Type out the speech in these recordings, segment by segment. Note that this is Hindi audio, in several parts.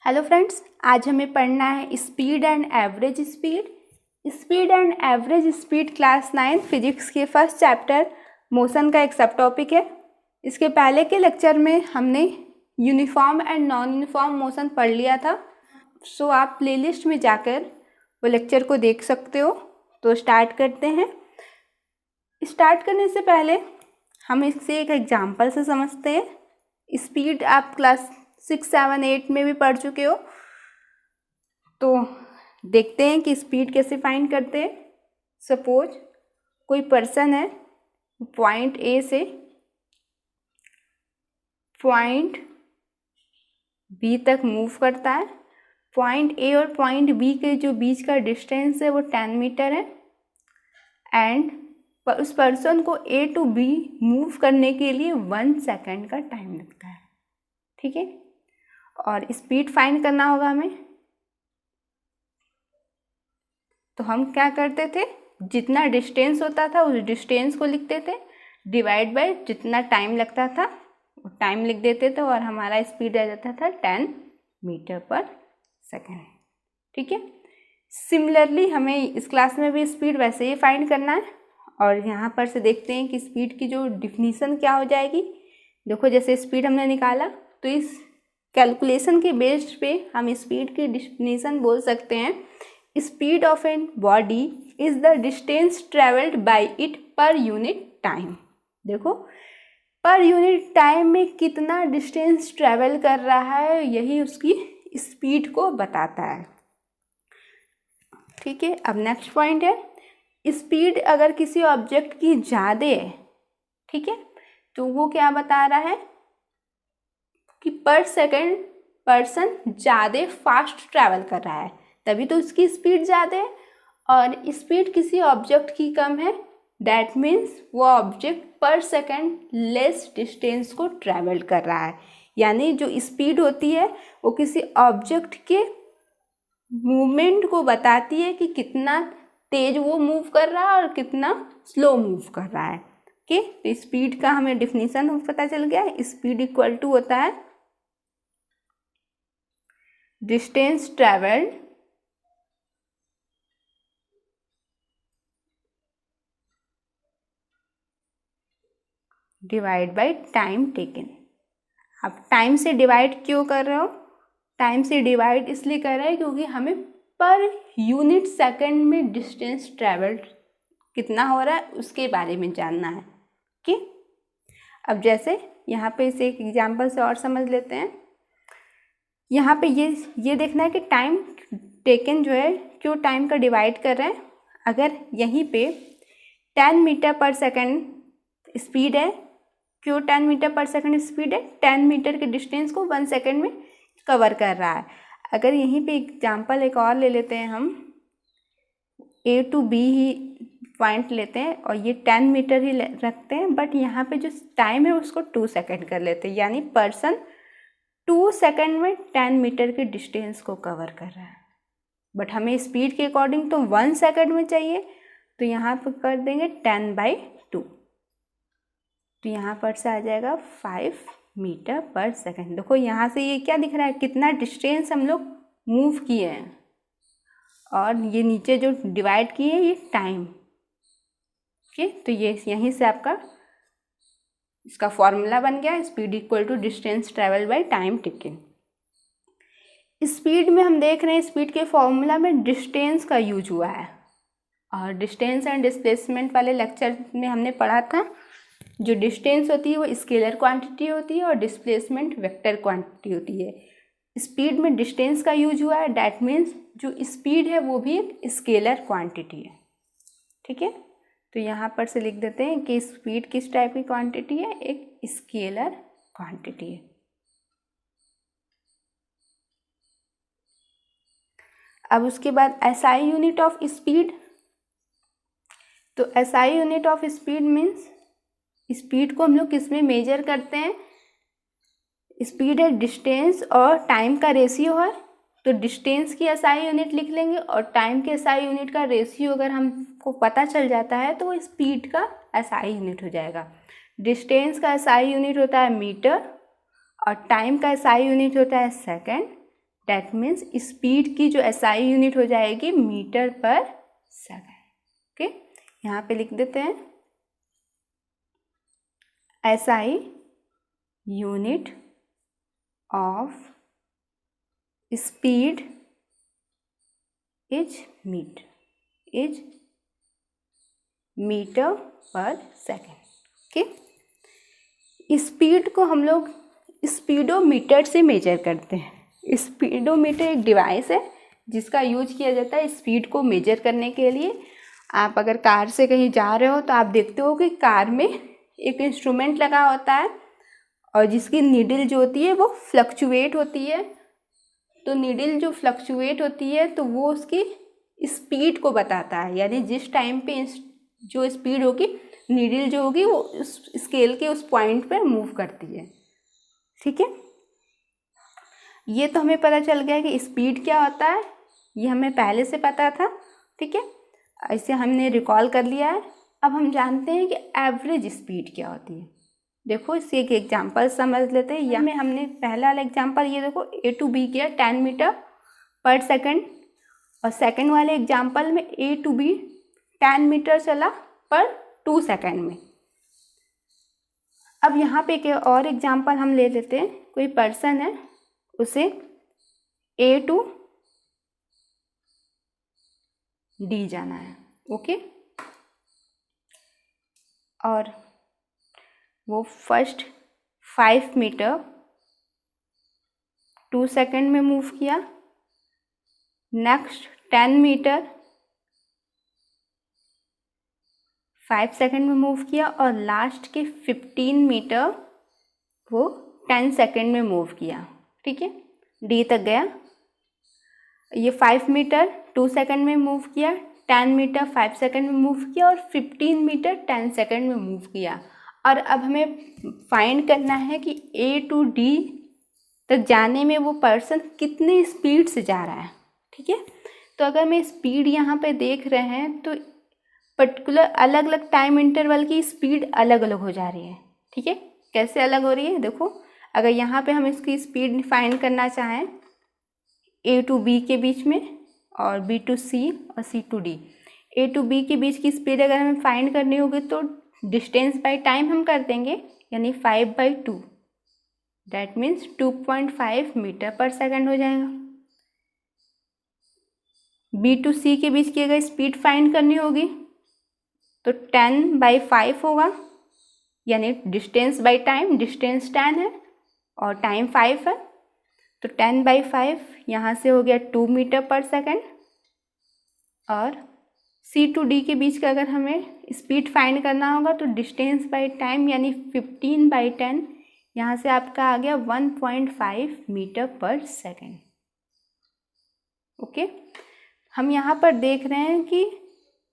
हेलो फ्रेंड्स, आज हमें पढ़ना है speed and average speed. Speed and average speed class 9 physics के फर्स्ट चैप्टर मोशन का एक सब टॉपिक है। इसके पहले के लेक्चर में हमने uniform and non uniform motion पढ़ लिया था। सो आप प्लेलिस्ट में जाकर वो लेक्चर को देख सकते हो। तो स्टार्ट करते हैं। स्टार्ट करने से पहले हम इसे एक एग्जाम्पल से समझते हैं। स्पीड आप क्लास 6, 7, 8 में भी पढ़ चुके हो, तो देखते हैं कि स्पीड कैसे फाइंड करते हैं। सपोज कोई पर्सन है, पॉइंट ए से पॉइंट बी तक मूव करता है। पॉइंट ए और पॉइंट बी के जो बीच का डिस्टेंस है वो 10 मीटर है एंड उस पर्सन को ए टू बी मूव करने के लिए 1 सेकेंड का टाइम लगता है। ठीक है, और स्पीड फाइंड करना होगा हमें। तो हम क्या करते थे, जितना डिस्टेंस होता था उस डिस्टेंस को लिखते थे, डिवाइड बाय जितना टाइम लगता था वो टाइम लिख देते थे और हमारा स्पीड आ जाता था 10 मीटर पर सेकेंड। ठीक है, सिमिलरली हमें इस क्लास में भी स्पीड वैसे ही फाइंड करना है। और यहाँ पर से देखते हैं कि स्पीड की जो डिफिनीसन क्या हो जाएगी। देखो, जैसे स्पीड हमने निकाला तो इस कैलकुलेशन के बेस पे हम स्पीड की डिफिनीसन बोल सकते हैं, speed of an body is the distance travelled by it per unit time. देखो, पर यूनिट टाइम में कितना डिस्टेंस ट्रेवल कर रहा है, यही उसकी स्पीड को बताता है। ठीक है, अब नेक्स्ट पॉइंट है, स्पीड अगर किसी ऑब्जेक्ट की ज़्यादा है, ठीक है, तो वो क्या बता रहा है कि पर सेकेंड पर्सन ज़्यादा फास्ट ट्रैवल कर रहा है, तभी तो उसकी स्पीड ज़्यादा है। और स्पीड किसी ऑब्जेक्ट की कम है, दैट मीन्स वो ऑब्जेक्ट पर सेकेंड लेस डिस्टेंस को ट्रैवल कर रहा है। यानी जो स्पीड होती है वो किसी ऑब्जेक्ट के मूवमेंट को बताती है कि कितना तेज वो मूव कर रहा है और कितना स्लो मूव कर रहा है। ओके, तो स्पीड का हमें डिफिनीसन पता चल गया। स्पीड इक्वल टू होता है distance travelled divide bye time taken. अब टाइम से डिवाइड क्यों कर रहे हो, टाइम से डिवाइड इसलिए कर रहे हैं क्योंकि हमें पर यूनिट सेकंड में डिस्टेंस ट्रैवल्ड कितना हो रहा है उसके बारे में जानना है। ओके, अब जैसे यहाँ पे इसे एक एग्जांपल से और समझ लेते हैं। यहाँ पे ये देखना है कि टाइम टेकन जो है क्यों टाइम का डिवाइड कर रहे हैं। अगर यहीं पे 10 मीटर पर सेकंड स्पीड है, क्यों 10 मीटर पर सेकंड स्पीड है, 10 मीटर के डिस्टेंस को 1 सेकंड में कवर कर रहा है। अगर यहीं पे एग्जांपल एक और ले लेते हैं, हम ए टू बी ही पॉइंट लेते हैं और ये 10 मीटर ही रखते हैं, बट यहाँ पे जो टाइम है उसको 2 सेकंड कर लेते हैं। यानी पर्सन 2 सेकंड में 10 मीटर के डिस्टेंस को कवर कर रहा है, बट हमें स्पीड के अकॉर्डिंग तो 1 सेकंड में चाहिए, तो यहाँ पर कर देंगे 10/2। तो यहाँ पर से आ जाएगा 5 मीटर पर सेकंड। देखो यहाँ से ये क्या दिख रहा है, कितना डिस्टेंस हम लोग मूव किए हैं, और ये नीचे जो डिवाइड किए हैं ये टाइम। ओके, तो ये यहीं से आपका इसका फॉर्मूला बन गया, speed equal to distance travel by time taken. Speed में हम देख रहे हैं, स्पीड के फॉर्मूला में डिस्टेंस का यूज हुआ है, और डिस्टेंस एंड डिस्प्लेसमेंट वाले लेक्चर में हमने पढ़ा था, जो डिस्टेंस होती है वो स्केलर क्वांटिटी होती है और डिस्प्लेसमेंट वेक्टर क्वांटिटी होती है। स्पीड में डिस्टेंस का यूज हुआ है, डैट मीन्स जो स्पीड है वो भी एक स्केलर क्वांटिटी है। ठीक है, तो यहाँ पर से लिख देते हैं कि स्पीड किस टाइप की क्वांटिटी है, एक स्केलर क्वांटिटी है। अब उसके बाद एसआई यूनिट ऑफ स्पीड। तो SI unit of speed means speed को हम लोग किस में मेजर करते हैं, स्पीड है डिस्टेंस और टाइम का रेशियो है, तो डिस्टेंस की एसआई यूनिट लिख लेंगे और टाइम के एसआई यूनिट का रेशियो अगर हमको पता चल जाता है तो वो स्पीड का एसआई यूनिट हो जाएगा। डिस्टेंस का एसआई यूनिट होता है मीटर और टाइम का एसआई यूनिट होता है सेकेंड डैट मीन्स स्पीड की जो एसआई यूनिट हो जाएगी मीटर पर सेकेंड। ओके, यहाँ पे लिख देते हैं SI unit of speed is metre per second. Okay, speed को हम लोग स्पीडोमीटर से मेजर करते हैं। स्पीडोमीटर एक डिवाइस है जिसका यूज किया जाता है स्पीड को मेजर करने के लिए। आप अगर कार से कहीं जा रहे हो तो आप देखते हो कि कार में एक इंस्ट्रूमेंट लगा होता है और जिसकी नीडल जो होती है वो फ्लक्चुएट होती है। तो नीडल जो फ्लक्चुएट होती है तो वो उसकी स्पीड को बताता है, यानी जिस टाइम पे जो स्पीड होगी नीडल जो होगी वो उस स्केल के उस पॉइंट पे मूव करती है। ठीक है, ये तो हमें पता चल गया कि स्पीड क्या होता है, ये हमें पहले से पता था। ठीक है, ऐसे हमने रिकॉल कर लिया है। अब हम जानते हैं कि एवरेज स्पीड क्या होती है। देखो इससे एक एग्जांपल समझ लेते हैं। यहाँ में हमने पहला वाला एग्जांपल ये देखो A to B किया 10 मीटर पर सेकंड, और सेकंड वाले एग्जांपल में A to B 10 मीटर चला पर 2 सेकंड में। अब यहाँ पे एक और एग्जांपल हम ले लेते हैं। कोई पर्सन है, उसे A to D जाना है। ओके, और वो फर्स्ट 5 मीटर 2 सेकंड में मूव किया, नेक्स्ट 10 मीटर 5 सेकंड में मूव किया, और लास्ट के 15 मीटर वो 10 सेकंड में मूव किया। ठीक है, डी तक गया। ये 5 मीटर 2 सेकंड में मूव किया, 10 मीटर 5 सेकंड में मूव किया, और 15 मीटर 10 सेकंड में मूव किया। और अब हमें फाइंड करना है कि A to D तक जाने में वो पर्सन कितनी स्पीड से जा रहा है। ठीक है, तो अगर मैं स्पीड यहाँ पे देख रहे हैं तो पर्टिकुलर अलग अलग टाइम इंटरवल की स्पीड अलग अलग हो जा रही है। ठीक है, कैसे अलग हो रही है देखो, अगर यहाँ पे हम इसकी स्पीड फाइंड करना चाहें A to B के बीच में, और B to C और C to D, A to B के बीच की स्पीड अगर हमें फाइंड करनी होगी तो डिस्टेंस बाय टाइम हम कर देंगे, यानी 5/2, दैट मीन्स 2.5 मीटर पर सेकंड हो जाएगा। B to C के बीच की अगर स्पीड फाइंड करनी होगी तो 10/5 होगा, यानी डिस्टेंस बाय टाइम, डिस्टेंस 10 है और टाइम 5 है, तो 10/5 यहाँ से हो गया 2 मीटर पर सेकंड। और C to D के बीच का अगर हमें स्पीड फाइंड करना होगा तो डिस्टेंस बाय टाइम यानी 15/10, यहाँ से आपका आ गया 1.5 मीटर पर सेकंड। ओके, हम यहाँ पर देख रहे हैं कि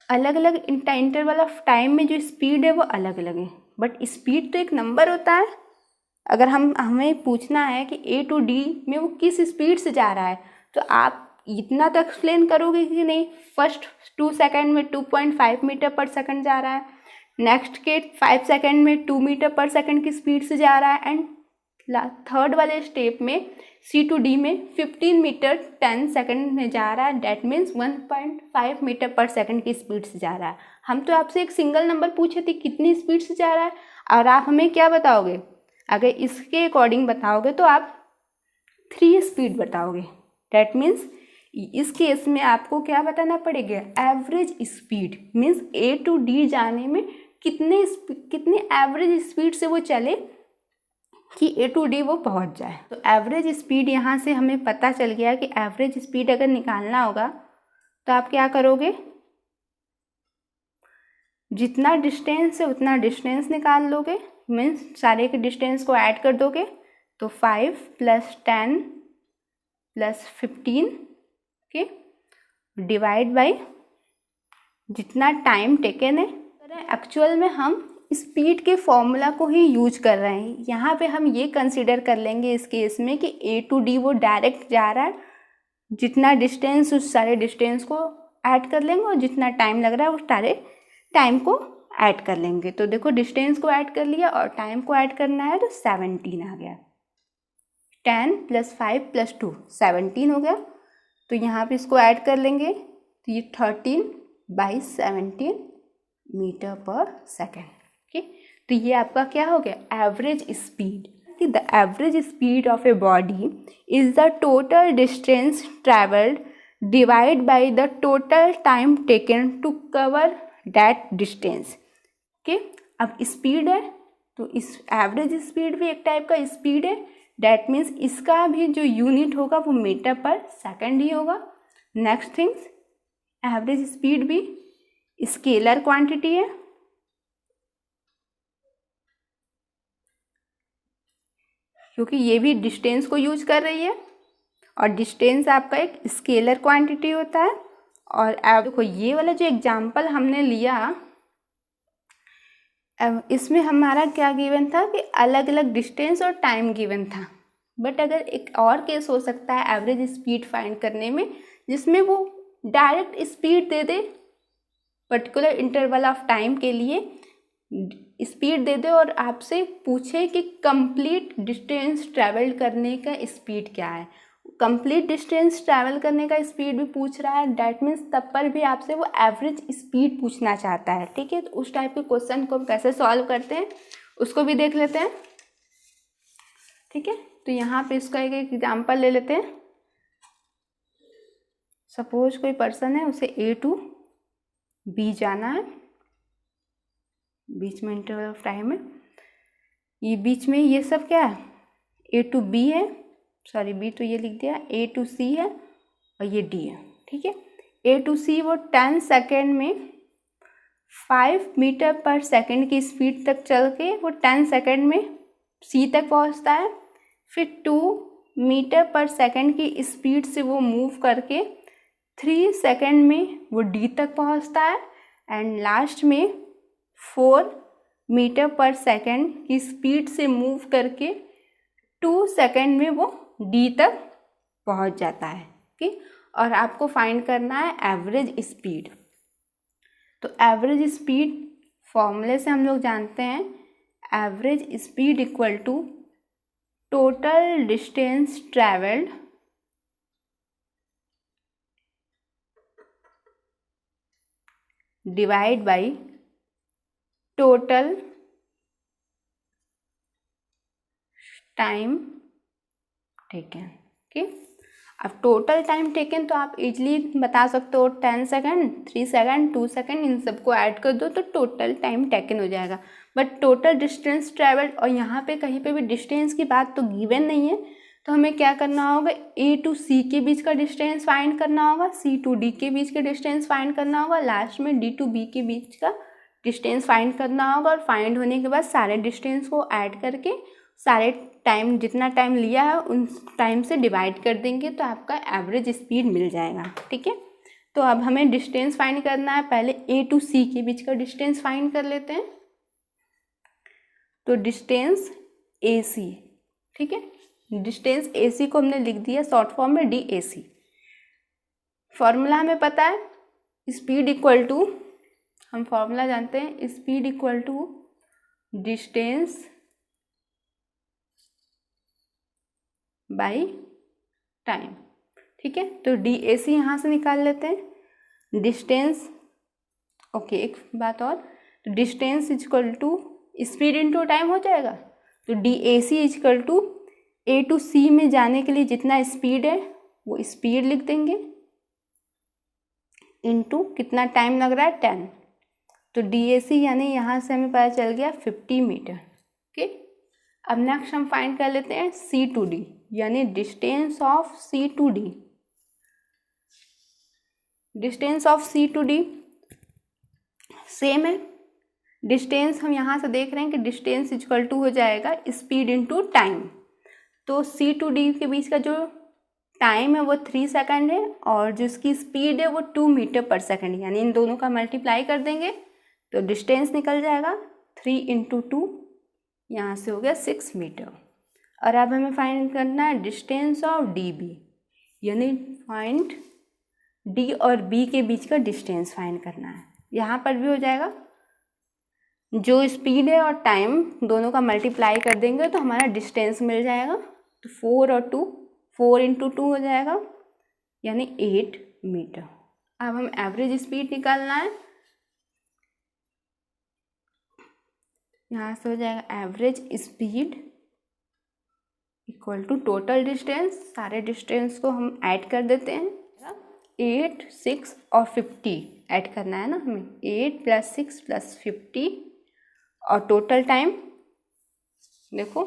अलग अलग इंटरवल ऑफ टाइम में जो स्पीड है वो अलग अलग है, बट स्पीड तो एक नंबर होता है। अगर हमें पूछना है कि A to D में वो किस स्पीड से जा रहा है तो आप इतना तो एक्सप्लेन करोगे कि नहीं, फर्स्ट 2 सेकंड में 2.5 मीटर पर सेकंड जा रहा है, नेक्स्ट के 5 सेकंड में 2 मीटर पर सेकंड की स्पीड से जा रहा है, एंड थर्ड वाले स्टेप में C to D में 15 मीटर 10 सेकंड में जा रहा है, डैट मीन्स 1.5 मीटर पर सेकंड की स्पीड से जा रहा है। हम तो आपसे एक सिंगल नंबर पूछे थे कितनी स्पीड से जा रहा है, और आप हमें क्या बताओगे, अगर इसके अकॉर्डिंग बताओगे तो आप 3 स्पीड बताओगे। डैट मीन्स इस केस में आपको क्या बताना पड़ेगा, average speed, means A to D जाने में कितने एवरेज स्पीड से वो चले कि A to D वो पहुंच जाए। तो एवरेज स्पीड यहाँ से हमें पता चल गया कि एवरेज स्पीड अगर निकालना होगा तो आप क्या करोगे, जितना डिस्टेंस है उतना डिस्टेंस निकाल लोगे, मीन्स सारे के डिस्टेंस को ऐड कर दोगे, तो 5 + 10 + 15 के डिवाइड बाय जितना टाइम टेकन है। एक्चुअल में हम स्पीड के फॉर्मूला को ही यूज कर रहे हैं। यहाँ पे हम ये कंसीडर कर लेंगे इस केस में कि A to D वो डायरेक्ट जा रहा है, जितना डिस्टेंस उस सारे डिस्टेंस को ऐड कर लेंगे और जितना टाइम लग रहा है उस सारे टाइम को ऐड कर लेंगे। तो देखो डिस्टेंस को ऐड कर लिया और टाइम को ऐड करना है तो 17 आ गया। 10 + 5 + 2 17 हो गया। तो यहाँ पे इसको ऐड कर लेंगे तो ये 13/17 मीटर पर सेकेंड। ओके, तो ये आपका क्या हो गया, average speed. The average speed of a body is the total distance travelled divide by the total time taken to cover that distance. Okay, अब स्पीड है तो इस एवरेज स्पीड भी एक टाइप का स्पीड है, डैट मीन्स इसका भी जो यूनिट होगा वो मीटर पर सेकंड ही होगा। नेक्स्ट थिंग्स, एवरेज स्पीड भी स्केलर क्वांटिटी है, क्योंकि ये भी डिस्टेंस को यूज कर रही है और डिस्टेंस आपका एक स्केलर क्वांटिटी होता है। और देखो ये वाला जो एग्जांपल हमने लिया, इसमें हमारा क्या गिवन था कि अलग अलग डिस्टेंस और टाइम गिवन था। बट अगर एक और केस हो सकता है एवरेज स्पीड फाइंड करने में, जिसमें वो direct speed they they, particular interval of time के लिए स्पीड दे दे और आपसे पूछे कि कंप्लीट डिस्टेंस ट्रैवल करने का स्पीड क्या है। कंप्लीट डिस्टेंस ट्रैवल करने का स्पीड भी पूछ रहा है, डैट मीन्स तब पर भी आपसे वो एवरेज स्पीड पूछना चाहता है। ठीक है, तो उस टाइप के क्वेश्चन को हम कैसे सॉल्व करते हैं उसको भी देख लेते हैं। ठीक है, तो यहाँ पे इसका एक एग्जाम्पल ले लेते हैं। सपोज कोई पर्सन है, उसे A to B जाना है, बीच में इंटरवल ऑफ टाइम है, ये बीच में ये सब क्या है, A to B है, सॉरी B तो ये लिख दिया, A to C है और ये D है। ठीक है, A to C वो 10 सेकेंड में 5 मीटर पर सेकेंड की स्पीड तक चल के वो 10 सेकेंड में C तक पहुंचता है। फिर 2 मीटर पर सेकेंड की स्पीड से वो मूव करके 3 सेकेंड में वो D तक पहुंचता है। एंड लास्ट में 4 मीटर पर सेकेंड की स्पीड से मूव करके 2 सेकेंड में वो D तक पहुंच जाता है। ठीक, और आपको फाइंड करना है एवरेज स्पीड। तो एवरेज स्पीड फॉर्मूले से हम लोग जानते हैं, average speed equal to total distance travelled divide by total time taken. Okay, अब टोटल टाइम टेकन तो आप इजली बता सकते हो, 10 सेकेंड, 3 सेकेंड, 2 सेकेंड, इन सबको ऐड कर दो तो टोटल टाइम टेकन हो जाएगा। बट टोटल डिस्टेंस ट्रैवल्ड, और यहाँ पे कहीं पे भी डिस्टेंस की बात तो गिवन नहीं है, तो हमें क्या करना होगा, A to C के बीच का डिस्टेंस फाइंड करना होगा, C to D के बीच का डिस्टेंस फाइंड करना होगा, लास्ट में D to B के बीच का डिस्टेंस फाइंड करना होगा। और फाइंड होने के बाद सारे डिस्टेंस को ऐड करके सारे टाइम, जितना टाइम लिया है उन टाइम से डिवाइड कर देंगे तो आपका एवरेज स्पीड मिल जाएगा। ठीक है, तो अब हमें डिस्टेंस फाइंड करना है। पहले A to C के बीच का डिस्टेंस फाइंड कर लेते हैं। तो डिस्टेंस AC, ठीक है, डिस्टेंस AC को हमने लिख दिया शॉर्ट फॉर्म में DAC। फॉर्मूला हमें पता है, स्पीड इक्वल टू, हम फॉर्मूला जानते हैं, speed equal to distance by time. ठीक है, तो DAC यहाँ से निकाल लेते हैं, डिस्टेंस। ओके, एक बात और, तो distance equal to speed into time हो जाएगा। तो DAC equal to A to C में जाने के लिए जितना स्पीड है वो स्पीड लिख देंगे, इनटू कितना टाइम लग रहा है 10। तो DAC यानी यहाँ से हमें पता चल गया 50 मीटर। ओके, अब नेक्स्ट हम फाइंड कर लेते हैं C to D, यानी distance of C to D। Distance of C to D same है, डिस्टेंस हम यहाँ से देख रहे हैं कि डिस्टेंस इक्वल टू हो जाएगा स्पीड इनटू टाइम। तो C to D के बीच का जो टाइम है वो 3 सेकंड है और जिसकी स्पीड है वो 2 मीटर पर सेकंड, यानी इन दोनों का मल्टीप्लाई कर देंगे तो डिस्टेंस निकल जाएगा 3 × 2, यहाँ से हो गया 6 मीटर। और अब हमें फाइंड करना है डिस्टेंस ऑफ DB, यानी फाइंड D और B के बीच का डिस्टेंस फाइंड करना है। यहाँ पर भी हो जाएगा, जो स्पीड है और टाइम दोनों का मल्टीप्लाई कर देंगे तो हमारा डिस्टेंस मिल जाएगा। तो 4 और 2, 4 × 2 हो जाएगा, यानी 8 मीटर। अब हम एवरेज स्पीड निकालना है। यहाँ से हो जाएगा average speed equal to total distance, सारे डिस्टेंस को हम ऐड कर देते हैं। 8, 6 और 50 ऐड करना है ना हमें, 8 + 6 + 50 और टोटल टाइम देखो,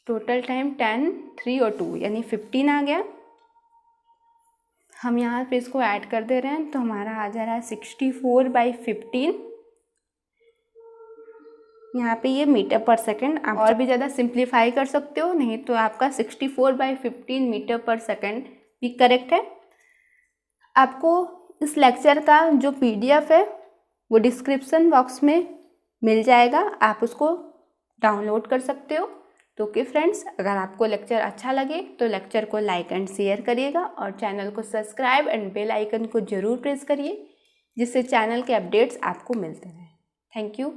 टोटल टाइम 10, 3 और 2 यानी 15 आ गया। हम यहाँ पे इसको ऐड कर दे रहे हैं तो हमारा आ जा रहा है 64/15। यहाँ पे ये मीटर/सेकंड। आप और भी ज़्यादा सिंप्लीफाई कर सकते हो, नहीं तो आपका 64/15 मीटर/सेकंड भी करेक्ट है। आपको इस लेक्चर का जो PDF है वो डिस्क्रिप्शन बॉक्स में मिल जाएगा, आप उसको डाउनलोड कर सकते हो। तो ओके फ्रेंड्स, अगर आपको लेक्चर अच्छा लगे तो लेक्चर को लाइक एंड शेयर करिएगा और चैनल को सब्सक्राइब एंड बेल आइकन को ज़रूर प्रेस करिए, जिससे चैनल के अपडेट्स आपको मिलते रहें। Thank you.